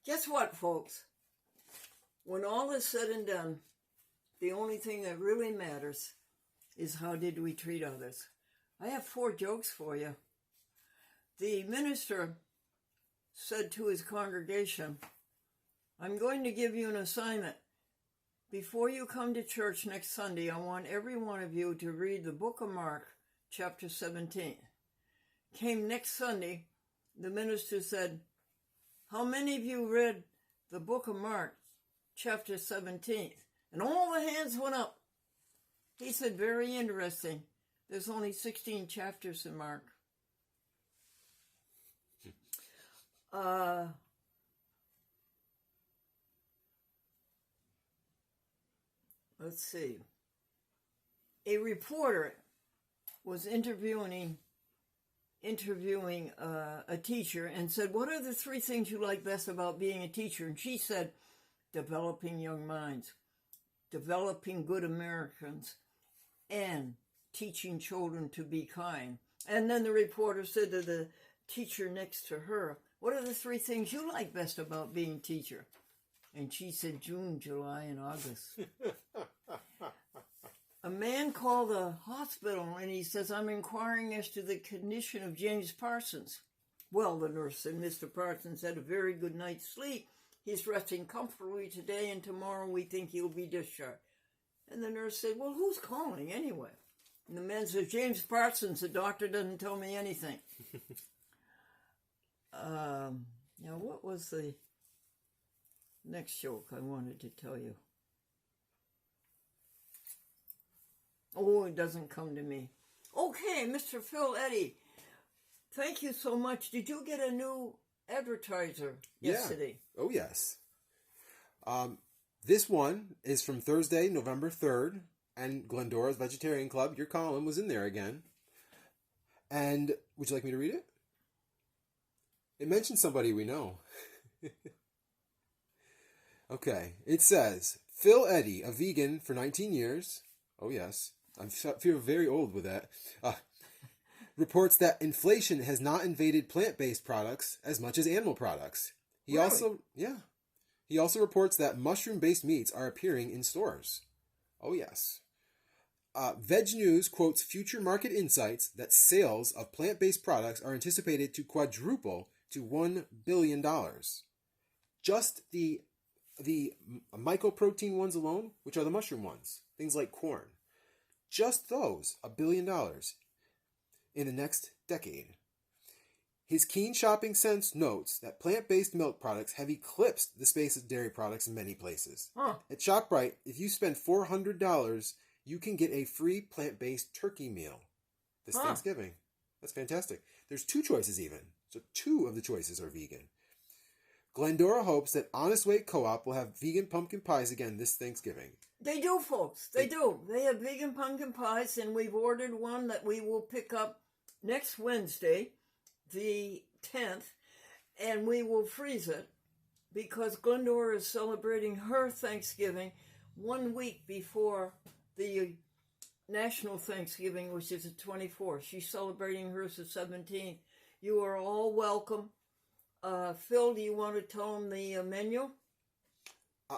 Guess what, folks? When all is said and done, the only thing that really matters is how did we treat others. I have 4 jokes for you. The minister said to his congregation, I'm going to give you an assignment. Before you come to church next Sunday, I want every one of you to read the book of Mark, chapter 17. Came next Sunday, the minister said, how many of you read the book of Mark, chapter 17? And all the hands went up. He said, very interesting. There's only 16 chapters in Mark. Let's see. A reporter was interviewing a teacher and said, what are the 3 things you like best about being a teacher? And she said, developing young minds, developing good Americans, and teaching children to be kind. And then the reporter said to the teacher next to her, what are the 3 things you like best about being a teacher? And she said, June, July, and August. A man called the hospital and he says, I'm inquiring as to the condition of James Parsons. Well, the nurse said, Mr. Parsons had a very good night's sleep. He's resting comfortably today, and tomorrow we think he'll be discharged. And the nurse said, well, who's calling anyway? And the man says, James Parsons, the doctor doesn't tell me anything. Now, what was the next joke I wanted to tell you? Oh, it doesn't come to me. Okay, Mr. Phil Eddy, thank you so much. Did you get a new advertiser yesterday? Oh, yes. This one is from Thursday, November 3rd, and Glendora's Vegetarian Club. Your column was in there again. And would you like me to read it? It mentions somebody we know. Okay, it says, Phil Eddy, a vegan for 19 years. Oh, yes. I feel very old with that. Reports that inflation has not invaded plant-based products as much as animal products. He also reports that mushroom-based meats are appearing in stores. Oh, yes. Veg News quotes future market insights that sales of plant-based products are anticipated to quadruple to $1 billion. Just the mycoprotein ones alone, which are the mushroom ones, things like corn. Just those, $1 billion in the next decade. His keen shopping sense notes that plant-based milk products have eclipsed the space of dairy products in many places. Huh. At ShopRite, if you spend $400, you can get a free plant-based turkey meal this Thanksgiving. That's fantastic. There's 2 choices even, so 2 of the choices are vegan. Glendora hopes that Honest Weight Co-op will have vegan pumpkin pies again this Thanksgiving. They do, folks. They do. They have vegan pumpkin pies, and we've ordered one that we will pick up next Wednesday, the 10th, and we will freeze it because Glendora is celebrating her Thanksgiving 1 week before the National Thanksgiving, which is the 24th. She's celebrating hers the 17th. You are all welcome. Phil, do you want to tell them the menu?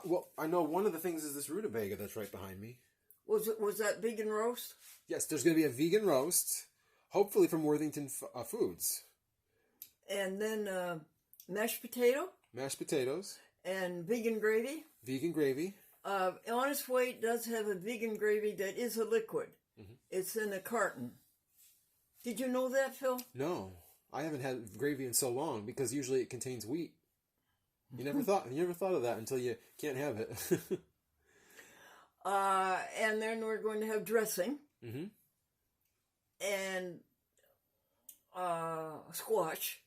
Well, I know one of the things is this rutabaga that's right behind me. Was that vegan roast? Yes, there's going to be a vegan roast, hopefully from Worthington Foods. And then mashed potato? Mashed potatoes. And vegan gravy? Vegan gravy. Honest Weight does have a vegan gravy that is a liquid. Mm-hmm. It's in a carton. Did you know that, Phil? No, I haven't had gravy in so long because usually it contains wheat. You never thought of that until you can't have it. And then we're going to have dressing. Mm-hmm. And squash.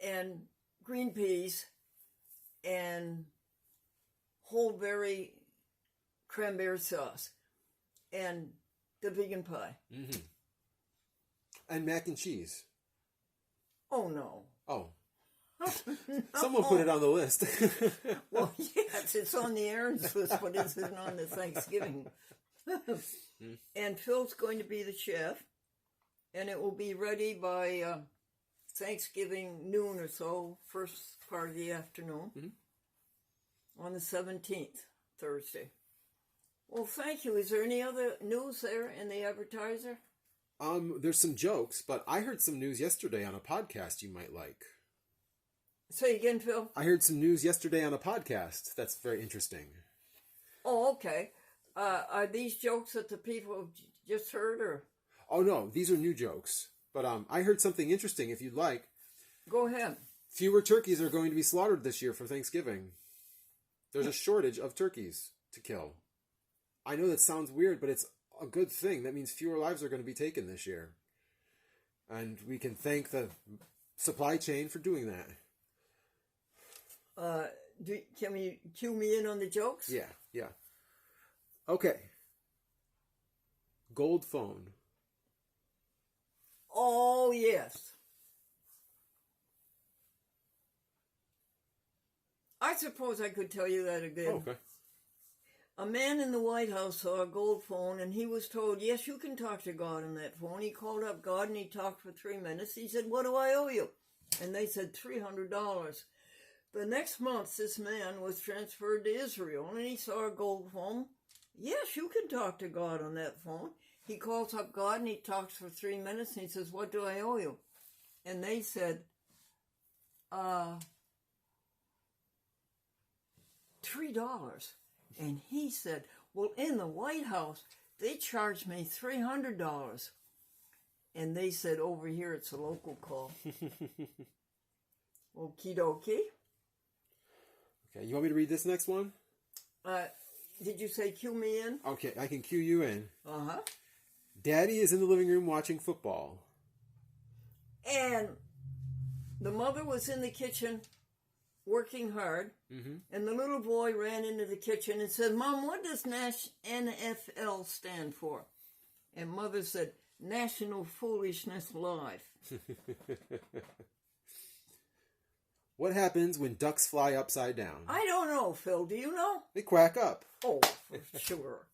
And green peas. And whole berry cranberry sauce. And the vegan pie. Mm-hmm. And mac and cheese. Oh, no. Oh. No. Someone put it on the list. Well, yes, it's on the errands list, but it isn't on the Thanksgiving. And Phil's going to be the chef, and it will be ready by Thanksgiving noon or so, first part of the afternoon, on the 17th, Thursday. Well, thank you. Is there any other news there in the advertiser? There's some jokes, but I heard some news yesterday on a podcast you might like. Say again, Phil. I heard some news yesterday on a podcast that's very interesting. Oh, okay. Are these jokes that the people have just heard, or? Oh, no, these are new jokes. But I heard something interesting, if you'd like. Go ahead. Fewer turkeys are going to be slaughtered this year for Thanksgiving. There's a shortage of turkeys to kill. I know that sounds weird, but it's a good thing. That means fewer lives are going to be taken this year. And we can thank the supply chain for doing that. Can you cue me in on the jokes? Yeah. Okay. Gold phone. Oh, yes. I suppose I could tell you that again. Okay. A man in the White House saw a gold phone, and he was told, yes, you can talk to God on that phone. He called up God, and he talked for 3 minutes. He said, what do I owe you? And they said, $300. The next month, this man was transferred to Israel, and he saw a gold phone. Yes, you can talk to God on that phone. He calls up God, and he talks for 3 minutes, and he says, what do I owe you? And they said, $3. And he said, well, in the White House, they charged me $300. And they said, over here, it's a local call. Okie dokie. Okay, you want me to read this next one? Did you say cue me in? Okay, I can cue you in. Uh-huh. Daddy is in the living room watching football. And the mother was in the kitchen working hard. Mm-hmm. And the little boy ran into the kitchen and said, Mom, what does NFL stand for? And Mother said, National Foolishness Live. What happens when ducks fly upside down? I don't know, Phil. Do you know? They quack up. Oh, for sure.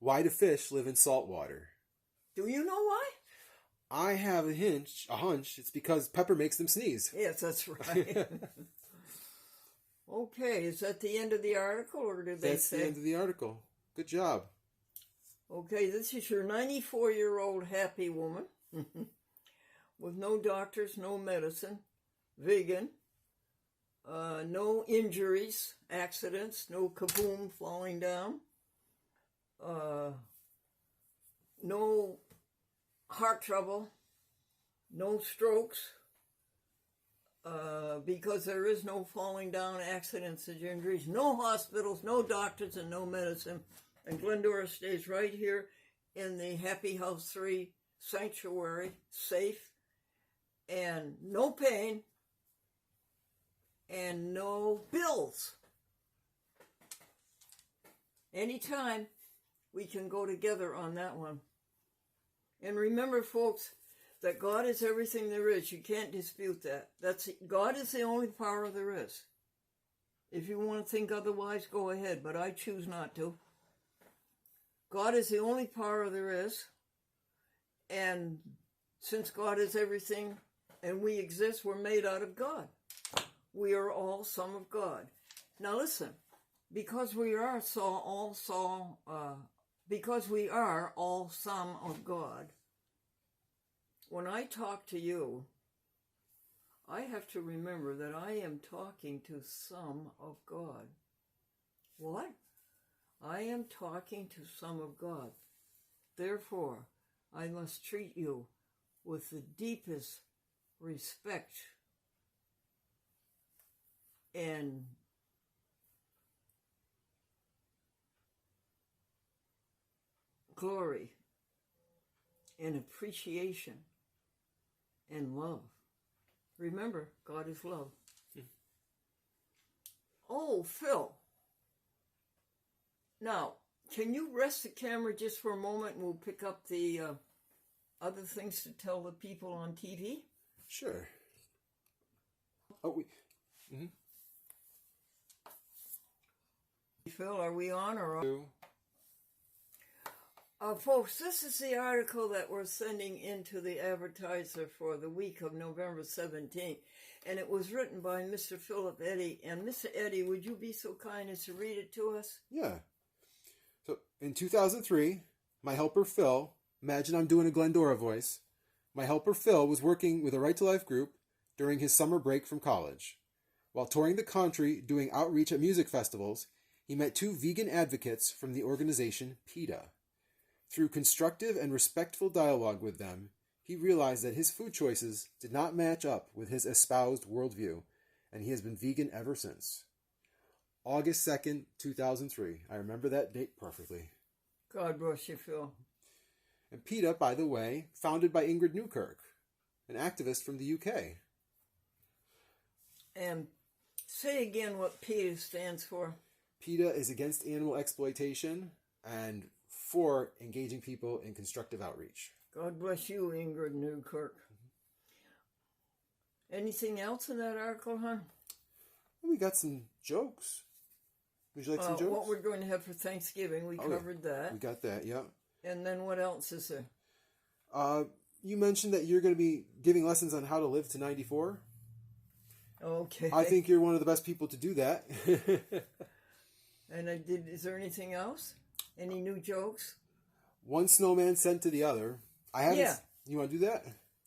Why do fish live in salt water? Do you know why? I have a hunch. It's because pepper makes them sneeze. Yes, that's right. Okay, is that the end of the article, or did they That's say? the end of the article. Good job. Okay, this is your 94-year-old happy woman with no doctors, no medicine, vegan, no injuries, accidents, no kaboom falling down, no heart trouble, no strokes, because there is no falling down, accidents, and injuries, no hospitals, no doctors, and no medicine. And Glendora stays right here in the Happy House 3 sanctuary, safe, and no pain, and no bills. Anytime we can go together on that one. And remember, folks, that God is everything there is. You can't dispute that. God is the only power there is. If you want to think otherwise, go ahead, but I choose not to. God is the only power there is. And since God is everything and we exist, we're made out of God. We are all some of God. Now listen, because we are all some of God, when I talk to you, I have to remember that I am talking to some of God. What? I am talking to some of God. Therefore, I must treat you with the deepest respect and glory and appreciation and love. Remember, God is love. Oh, Phil. Now, can you rest the camera just for a moment and we'll pick up the other things to tell the people on TV? Sure. Oh, Phil, are we on or on? Folks, this is the article that we're sending into the advertiser for the week of November 17th. And it was written by Mr. Philip Eddy. And Mr. Eddy, would you be so kind as to read it to us? Yeah. So in 2003, my helper Phil, imagine I'm doing a Glendora voice. My helper Phil was working with a Right to Life group during his summer break from college. While touring the country doing outreach at music festivals, he met two vegan advocates from the organization PETA. Through constructive and respectful dialogue with them, he realized that his food choices did not match up with his espoused worldview, and he has been vegan ever since. August 2nd, 2003. I remember that date perfectly. God bless you, Phil. And PETA, by the way, founded by Ingrid Newkirk, an activist from the UK. And say again what PETA stands for. PETA is against animal exploitation and for engaging people in constructive outreach. God bless you, Ingrid Newkirk. Anything else in that article, hon? We got some jokes. Would you like some jokes? What we're going to have for Thanksgiving, we covered that. We got that, yeah. And then what else is there? You mentioned that you're going to be giving lessons on how to live to 94. Okay. I think you're one of the best people to do that. And is there anything else? Any new jokes? One snowman sent to the other. I haven't. Yeah. You want to do that?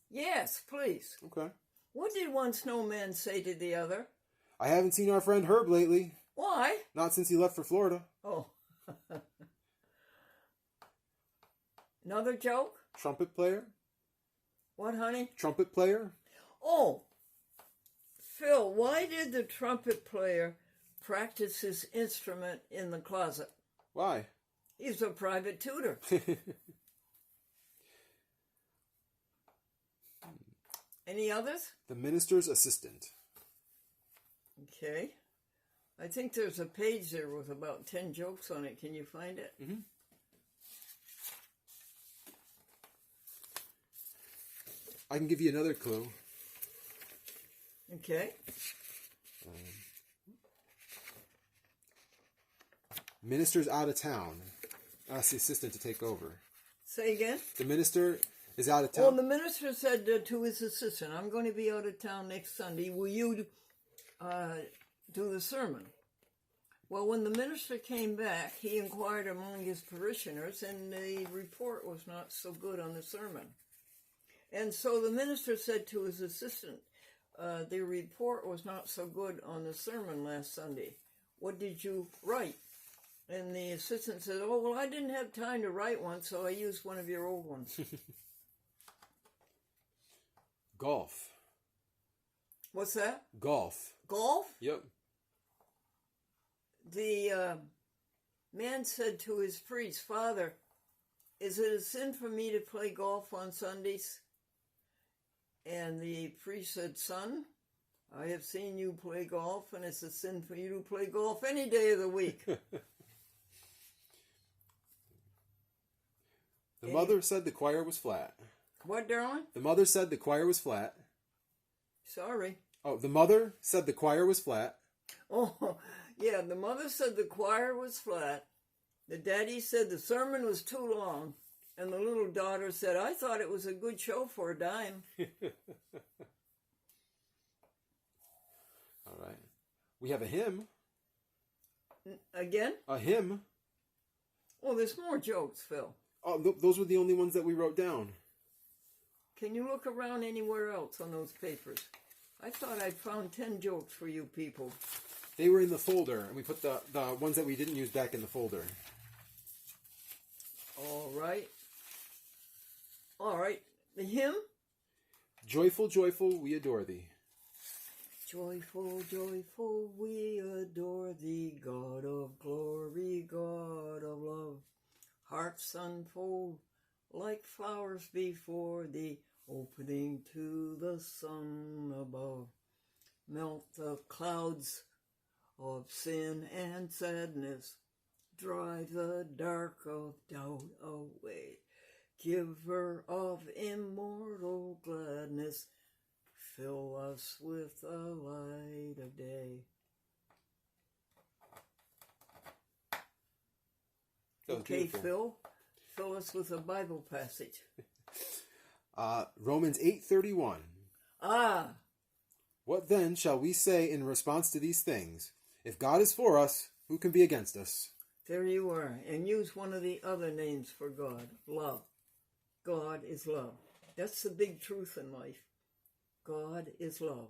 Yes, please. Okay. What did one snowman say to the other? I haven't seen our friend Herb lately. Why? Not since he left for Florida. Oh. Another joke? Trumpet player? What, honey? Trumpet player? Oh. Phil, why did the trumpet player practice his instrument in the closet? Why? He's a private tutor. Any others? The minister's assistant. Okay. I think there's a page there with about 10 jokes on it. Can you find it? Mm-hmm. I can give you another clue. Okay. Minister's out of town. Ask the assistant to take over. Say again? The minister is out of town. Well, the minister said to his assistant, I'm going to be out of town next Sunday. Will you do the sermon? Well, when the minister came back, he inquired among his parishioners, and the report was not so good on the sermon. And so the minister said to his assistant, the report was not so good on the sermon last Sunday. What did you write? And the assistant said, oh, well, I didn't have time to write one, so I used one of your old ones. Golf. What's that? Golf. Golf? Yep. The man said to his priest, Father, is it a sin for me to play golf on Sundays? And the priest said, Son, I have seen you play golf, and it's a sin for you to play golf any day of the week. The mother said the choir was flat. What, darling? The mother said the choir was flat. Sorry. Oh, the mother said the choir was flat. Oh, yeah, the mother said the choir was flat. The daddy said the sermon was too long. And the little daughter said, I thought it was a good show for a dime. All right. We have a hymn. Again? A hymn. Oh, there's more jokes, Phil. Oh, those were the only ones that we wrote down. Can you look around anywhere else on those papers? I thought I found 10 jokes for you people. They were in the folder, and we put the ones that we didn't use back in the folder. All right. All right. The hymn? Joyful, joyful, we adore thee. Joyful, joyful, we adore thee, God of glory, God of love. Hearts unfold like flowers before thee, opening to the sun above. Melt the clouds of sin and sadness, drive the dark of doubt away. Giver of immortal gladness, fill us with the light of day. That was Okay, beautiful. Phil. fill us with a Bible passage. Romans 8:31. Ah, What then shall we say in response to these things? If God is for us, who can be against us? there you are. And use one of the other names for God, love. God is love. That's the big truth in life. God is love.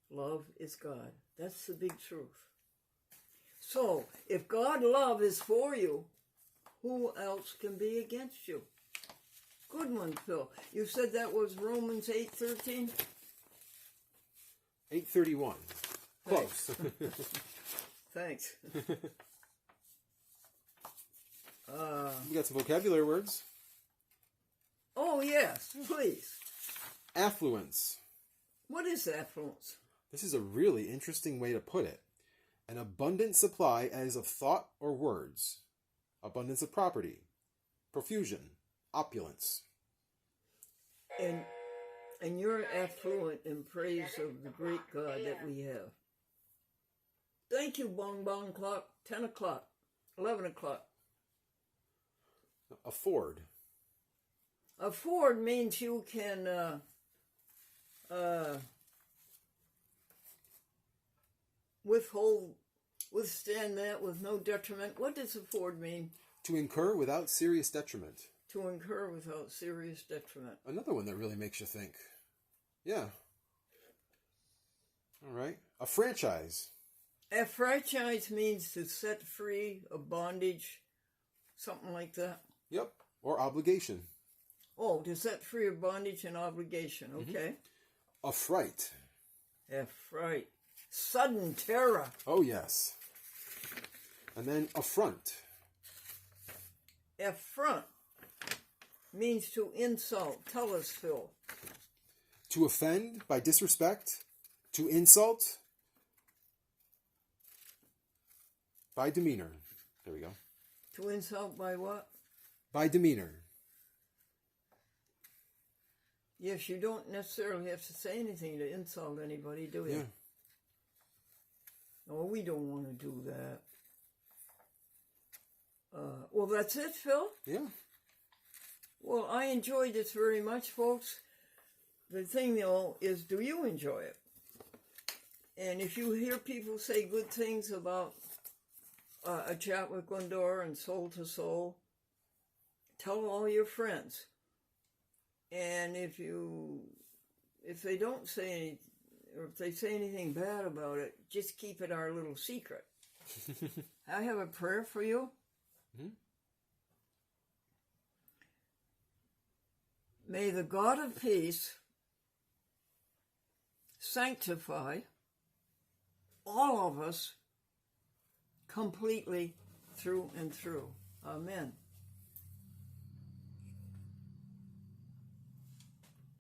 Love is God. That's the big truth. So, if God love is for you, who else can be against you? Good one, Phil. You said that was Romans 8:13? 8:31. Close. Thanks. We got some vocabulary words. Oh, yes, please. Affluence. What is affluence? This is a really interesting way to put it. An abundant supply as of thought or words. Abundance of property. Profusion. Opulence. And you're affluent in praise of the great God that we have. Thank you, Bong Bong Clock. 10 o'clock. 11 o'clock. Afford. Afford means you can withstand that with no detriment. What does afford mean? To incur without serious detriment. To incur without serious detriment. Another one that really makes you think. Yeah. All right. A franchise. A franchise means to set free, a bondage, something like that. Yep. Or obligation. Oh, to set free of bondage and obligation. Okay. A fright. A fright. Sudden terror. Oh, yes. And then affront. Affront means to insult. Tell us, Phil. To offend by disrespect. To insult by demeanor. There we go. To insult by what? By demeanor. Yes, you don't necessarily have to say anything to insult anybody, do you? Yeah. No, we don't want to do that. Well, that's it, Phil. Yeah. Well, I enjoyed this very much, folks. The thing, though, is do you enjoy it? And if you hear people say good things about a chat with Glendora and Soul to Soul, tell all your friends. And if they don't say anything, or if they say anything bad about it, just keep it our little secret. I have a prayer for you. Mm-hmm. May the God of peace sanctify all of us completely through and through. Amen.